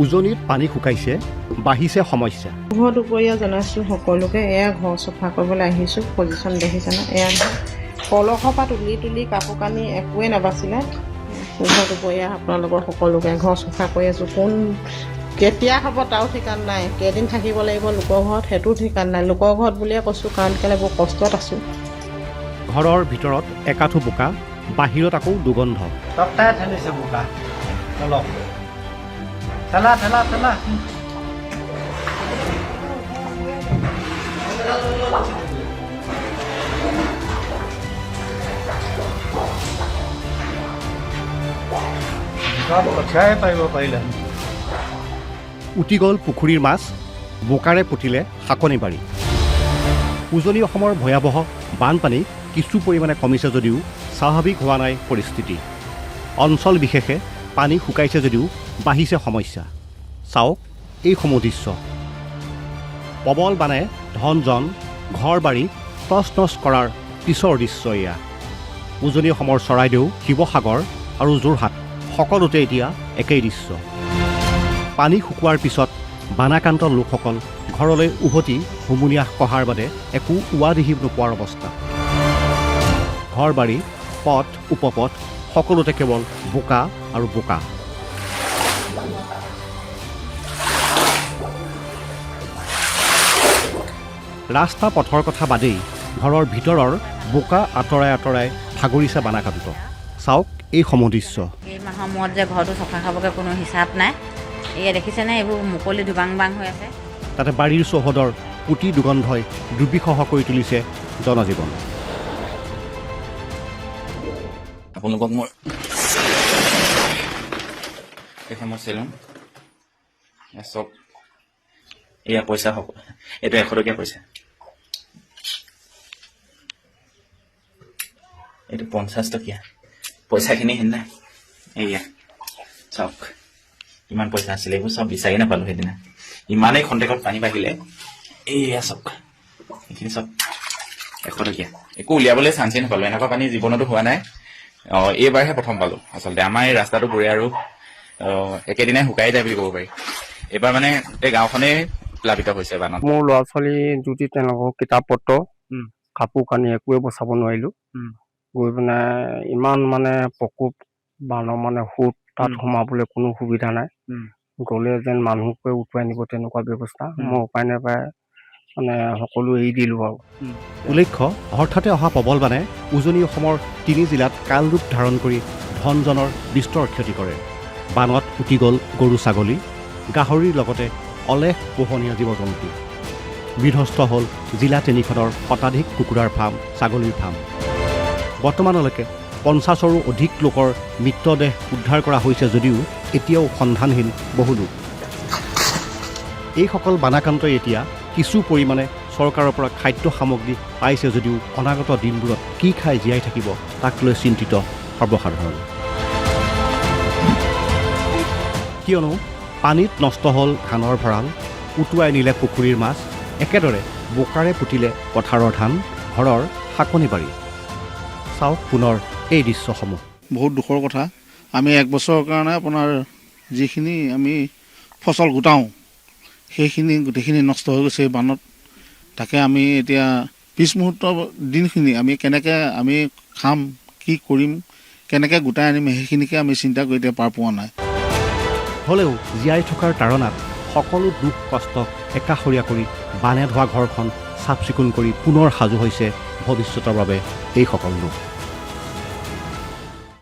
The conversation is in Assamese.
উজনিত পানী শুকাইছে, বাঢ়িছে সমস্যা। ঘৰ দুপৰীয়া জনাইছোঁ সকলোকে, এয়া ঘৰ চফা কৰিবলৈ আহিছোঁ। পজিশ্যন দেখিছেনে? এয়া কলহৰ পৰা তুলি কাপোৰ কানি একোৱে নাবাছিলে। ঘৰ দুপৰীয়া আপোনালোকৰ সকলোকে ঘৰ চফা কৰি আছোঁ। কোন কেতিয়া হ'ব তাৰো ঠিকান নাই, কেইদিন থাকিব লাগিব লোকৰ ঘৰত সেইটো ঠিকান নাই। লোকৰ ঘৰত বুলিয়ে কৈছোঁ কাৰণ কেলৈ বৰ কষ্টত আছোঁ। ঘৰৰ ভিতৰত একাঠু বোকা, বাহিৰত আকৌ দুগন্ধ। সপ্তাহে ঠেলিছে বোকা অলপ ঠেলা ঠেলা ঠেলা কঠিয়াই পাৰিব পাৰিলে। উটি গ'ল পুখুৰীৰ মাছ, বোকাৰে পুতিলে শাকনি বাৰী। উজনি অসমৰ ভয়াৱহ বানপানী কিছু পৰিমাণে কমিছে যদিও স্বাভাৱিক হোৱা নাই পৰিস্থিতি। অঞ্চল বিশেষে পানী শুকাইছে যদিও বাঢ়িছে সমস্যা। চাওক এইসমূহ দৃশ্য। প্ৰবল বানে ধন জন, ঘৰ বাৰী তছ নছ কৰাৰ পিছৰ দৃশ্য এয়া। উজনি অসমৰ চৰাইদেউ, শিৱসাগৰ আৰু যোৰহাট সকলোতে এতিয়া একেই দৃশ্য। পানী শুকোৱাৰ পিছত বানাক্ৰান্ত লোকসকল ঘৰলৈ উভতি হুমুনিয়াহ কহাৰ বাদে একো উৱাদিহি নোপোৱাৰ অৱস্থা। ঘৰ বাৰী, পথ উপপথ সকলোতে কেৱল বোকা আৰু বোকা। ৰাস্তা পথৰ কথা বাদেই ঘৰৰ ভিতৰৰ বোকা আঁতৰাই আঁতৰাই ভাগৰিছে বানাক্ৰান্ত। চাওক এইসমূহ দৃশ্য। এই মাহৰ মূৰত যে ঘৰটো চফা খাবকৈ কোনো হিচাপ নাই। এয়া দেখিছেনে, এইবোৰ মুকলি দুবাং বাং হৈ আছে। তাতে বাৰীৰ চৌহদৰ পুতি দুগন্ধই দুৰ্বিষহ কৰি তুলিছে জনজীৱন। আপোনালোকক মোৰ এইখন মোৰ চেলুন, চব এয়া পইচা হ'ব। এইটো 100 টকীয়া পইচা, এইটো 50 টকীয়া। পইচাখিনি সেইদিনা এয়া চাওক ইমান পইচা আছিলে, এইবোৰ চব বিচাৰি নাপালোঁ সেইদিনা। ইমানেই খন্তেকত পানী বাঢ়িলে। এয়া চাওক এইখিনি চব 100 টকীয়া। একো উলিয়াবলৈ চান্সেই নাপালোঁ। এনেকুৱা পানী জীৱনতো হোৱা নাই। এইবাৰহে প্ৰথম পালোঁ আচলতে। আমাৰ এই ৰাস্তাটো বুৰে আৰু একেদিনাই শুকাই যায় বুলি ক'ব পাৰি। এইবাৰ মানে গোটেই গাঁওখনেই প্লাবিত হৈছে বানত। মোৰ ল'ৰা ছোৱালী যদি তেওঁলোকৰ কিতাপ পত্ৰ কাপোৰ কানি একোৱে বচাব নোৱাৰিলোঁ। গৈ পিনে ইমান মানে প্ৰকোপ বানৰ মানে সোঁত, তাত সোমাবলৈ কোনো সুবিধা নাই। গ'লে যেন মানুহকে উটুৱাই নিব তেনেকুৱা ব্যৱস্থা। মই উপায় নাপায় মানে সকলো এৰি দিলোঁ আৰু। উল্লেখ্য, হঠাতে অহা প্ৰবল বানে উজনি অসমৰ 3 জিলাত কাল ৰূপ ধাৰণ কৰি ধনজনৰ বিস্তৰ ক্ষতি কৰে। বানত উটি গ'ল গৰু ছাগলী, গাহৰিৰ লগতে অলেখ পোহনীয়া জীৱ জন্তু। বিধ্বস্ত হ'ল জিলা 3খনৰ শতাধিক কুকুৰাৰ ফাৰ্ম, ছাগলীৰ ফাৰ্ম। বৰ্তমানলৈকে 50ৰো অধিক লোকৰ মৃতদেহ উদ্ধাৰ কৰা হৈছে যদিও এতিয়াও সন্ধানহীন বহু লোক। এইসকল বানাক্ৰান্তই এতিয়া কিছু পৰিমাণে চৰকাৰৰ পৰা খাদ্য সামগ্ৰী পাইছে যদিও অনাগত দিনবোৰত কি খাই জীয়াই থাকিব তাক লৈ চিন্তিত সৰ্বসাধাৰণ। কিয়নো পানীত নষ্ট হ'ল ধানৰ ভঁৰাল, উটুৱাই নিলে পুখুৰীৰ মাছ, একেদৰে বোকাৰে পুতিলে পথাৰৰ ধান, ঘৰৰ শাকনি বাৰী। চাওক পুনৰ এই দৃশ্যসমূহ। বহুত দুখৰ কথা। আমি 1 বছৰৰ কাৰণে আপোনাৰ যিখিনি আমি ফচল গোটাওঁ সেইখিনি গোটেইখিনি নষ্ট হৈ গৈছে এই বানত। তাকে আমি এতিয়া পিছ মুহূৰ্তৰ দিনখিনি আমি কেনেকৈ আমি খাম, কি কৰিম, কেনেকৈ গোটাই আনিম সেইখিনিকে আমি চিন্তা কৰি এতিয়া পাৰ পোৱা নাই। হ'লেও জীয়াই থকাৰ তাৰণাত সকলো দুখ কষ্ট একাষৰীয়া কৰি বানে ধোৱা ঘৰখন চাফ চিকুণ কৰি পুনৰ সাজু হৈছে ভৱিষ্যতৰ বাবে এইসকল লোক।